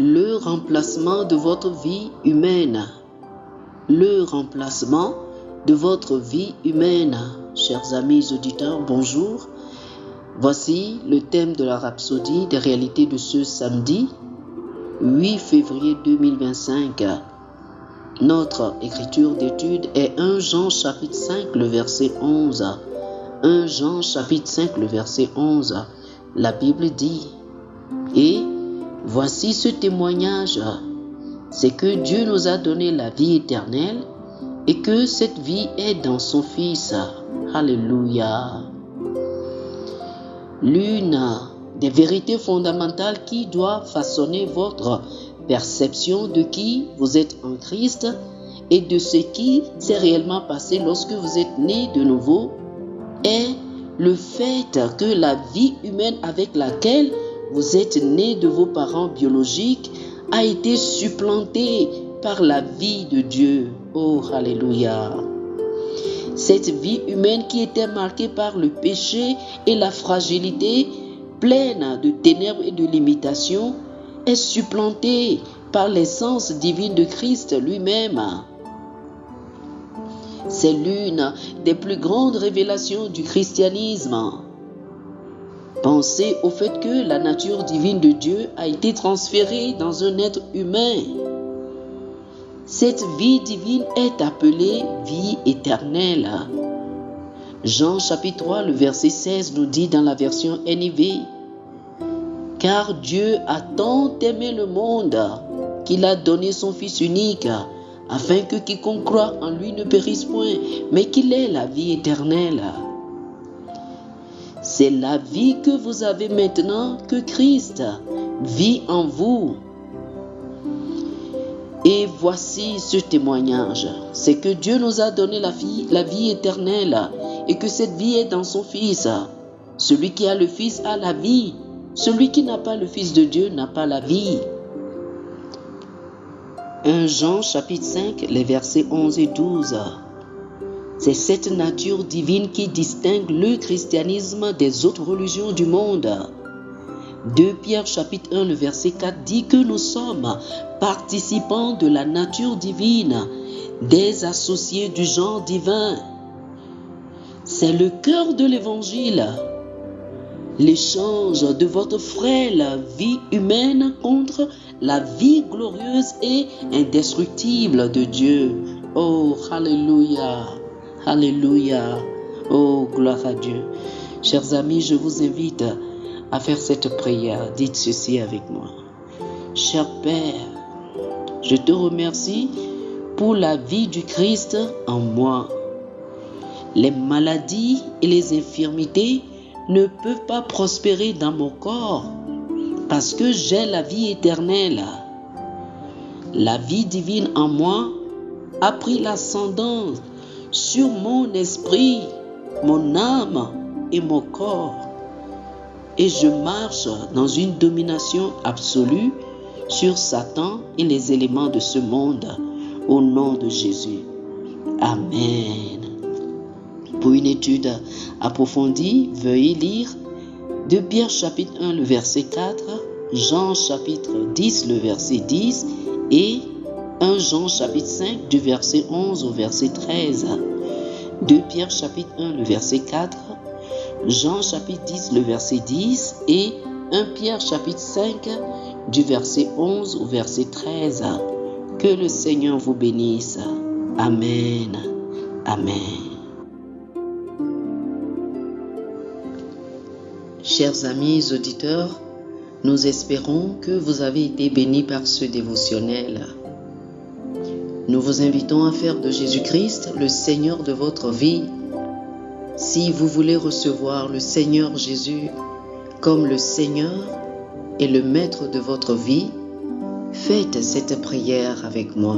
le remplacement de votre vie humaine. Le remplacement de votre vie humaine. Chers amis auditeurs, bonjour. Voici le thème de la rhapsodie des réalités de ce samedi, 8 février 2025. Notre écriture d'étude est 1 Jean chapitre 5, le verset 11. 1 Jean chapitre 5, le verset 11. La Bible dit, « Et voici ce témoignage, c'est que Dieu nous a donné la vie éternelle et que cette vie est dans son Fils. » Alléluia. L'une des vérités fondamentales qui doit façonner votre perception de qui vous êtes en Christ et de ce qui s'est réellement passé lorsque vous êtes né de nouveau est le fait que la vie humaine avec laquelle vous êtes né de vos parents biologiques a été supplantée par la vie de Dieu. Oh, alléluia. Cette vie humaine qui était marquée par le péché et la fragilité, pleine de ténèbres et de limitations, est supplantée par l'essence divine de Christ lui-même. C'est l'une des plus grandes révélations du christianisme. Pensez au fait que la nature divine de Dieu a été transférée dans un être humain. Cette vie divine est appelée vie éternelle. Jean chapitre 3, le verset 16 nous dit dans la version NIV, « Car Dieu a tant aimé le monde qu'il a donné son Fils unique, afin que quiconque croit en lui ne périsse point, mais qu'il ait la vie éternelle. » C'est la vie que vous avez maintenant que Christ vit en vous. Et voici ce témoignage, c'est que Dieu nous a donné la vie éternelle et que cette vie est dans son Fils. Celui qui a le Fils a la vie. Celui qui n'a pas le Fils de Dieu n'a pas la vie. 1 Jean chapitre 5, les versets 11 et 12. C'est cette nature divine qui distingue le christianisme des autres religions du monde. 2 Pierre chapitre 1, le verset 4 dit que nous sommes participants de la nature divine, des associés du genre divin. C'est le cœur de l'évangile. L'échange de votre frêle vie humaine contre la vie glorieuse et indestructible de Dieu. Oh, alléluia, alléluia, oh, gloire à Dieu. Chers amis, je vous invite à faire cette prière. Dites ceci avec moi. Cher Père, je te remercie pour la vie du Christ en moi. Les maladies et les infirmités ne peuvent pas prospérer dans mon corps parce que j'ai la vie éternelle. La vie divine en moi a pris l'ascendant sur mon esprit, mon âme et mon corps. Et je marche dans une domination absolue sur Satan et les éléments de ce monde, au nom de Jésus. Amen. Pour une étude approfondie, veuillez lire 2 Pierre chapitre 1, le verset 4, Jean chapitre 10, le verset 10 et 1 Jean chapitre 5, du verset 11 au verset 13. 2 Pierre chapitre 1, le verset 4, Jean chapitre 10, le verset 10 et 1 Pierre chapitre 5, du verset 11 au verset 13. Que le Seigneur vous bénisse. Amen. Amen. Chers amis auditeurs, nous espérons que vous avez été bénis par ce dévotionnel. Nous vous invitons à faire de Jésus-Christ le Seigneur de votre vie. Si vous voulez recevoir le Seigneur Jésus comme le Seigneur et le Maître de votre vie, faites cette prière avec moi.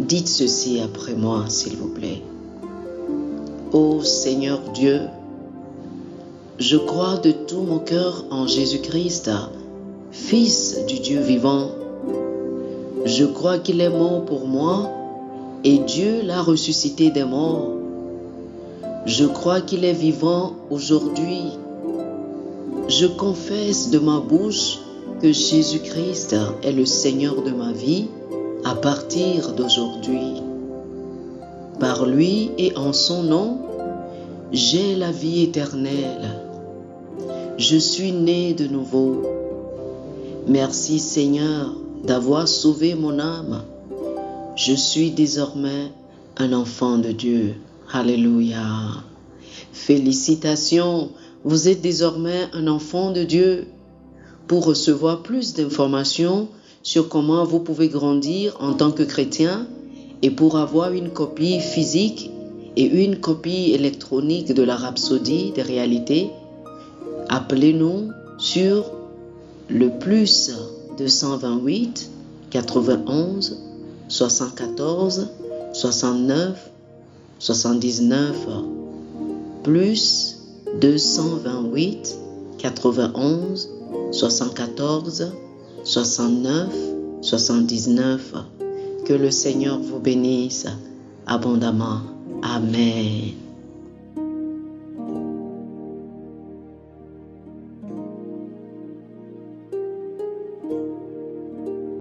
Dites ceci après moi, s'il vous plaît. Ô Seigneur Dieu, je crois de tout mon cœur en Jésus-Christ, Fils du Dieu vivant. Je crois qu'il est mort pour moi et Dieu l'a ressuscité des morts. Je crois qu'il est vivant aujourd'hui. Je confesse de ma bouche que Jésus-Christ est le Seigneur de ma vie à partir d'aujourd'hui. Par lui et en son nom, j'ai la vie éternelle. Je suis né de nouveau. Merci Seigneur d'avoir sauvé mon âme. Je suis désormais un enfant de Dieu. Alléluia. Félicitations, vous êtes désormais un enfant de Dieu. Pour recevoir plus d'informations sur comment vous pouvez grandir en tant que chrétien et pour avoir une copie physique et une copie électronique de la Rhapsodie des réalités, appelez-nous sur le plus 228 91 74 69 79 plus 228 91 74 69 79. Que le Seigneur vous bénisse abondamment. Amen.